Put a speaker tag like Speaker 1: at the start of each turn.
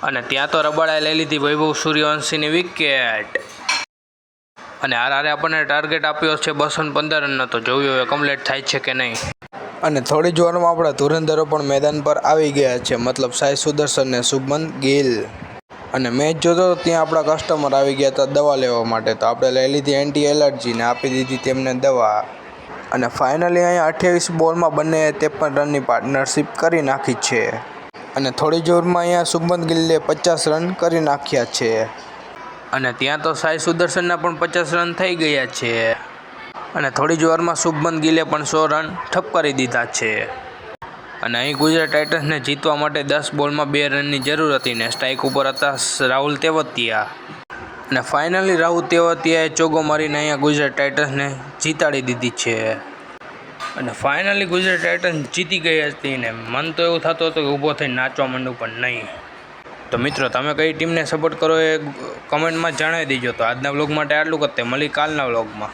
Speaker 1: અને ત્યાં તો રબાડાએ લઈ લીધી વૈભવ સૂર્યવંશીની વિકેટ અને આરઆરે આપણને ટાર્ગેટ આપ્યો છે 215 રનનો, તો જોયું હવે કમ્પ્લીટ થાય છે કે નહીં।
Speaker 2: અને થોડી જ વારમાં આપણા ધુરંધરો પણ મેદાન પર આવી ગયા છે, મતલબ સાઈ સુદર્શન ને શુભમન ગિલ। અને મેચ જોતો ત્યાં આપણા કસ્ટમર આવી ગયા હતા દવા લેવા માટે, તો આપણે લઈ લીધી એન્ટી એલર્જી ને આપી દીધી તેમને દવા। અને ફાઇનલી અહીંયા 28 બોલમાં બંને 53 રનની પાર્ટનરશિપ કરી નાખી છે। અને થોડી જ ઓવરમાં અહીંયા શુભમન ગિલે 50 રન કરી નાખ્યા છે।
Speaker 1: અને ત્યાં તો સાઈ સુદર્શનના પણ 50 રન થઈ ગયા છે અને થોડી જ વારમાં શુભમન ગિલે પણ 100 રન ઠપ કરી દીધા છે। અને અહીં ગુજરાત ટાઇટન્સને જીતવા માટે 10 બોલમાં 2 રનની જરૂર હતી ને સ્ટ્રાઇક ઉપર હતા રાહુલ તેવતિયા। અને ફાઇનલી રાહુલ તેવતિયાએ ચોગ્ગો મારીને અહીંયા ગુજરાત ટાઇટન્સને જીતાડી દીધી છે અને ફાઇનલી ગુજરાત ટાઇટન્સ જીતી ગઈ હતી ને મન તો એવું થતું હતું કે ઊભો થઈને નાચવા માંડું, પણ નહીં। તો મિત્રો તમે કઈ ટીમને સપોર્ટ કરો એ કમેન્ટમાં જણાવી દેજો। તો આજના વ્લોગ માટે આટલું કરતે, મળી કાલના વ્લોગમાં।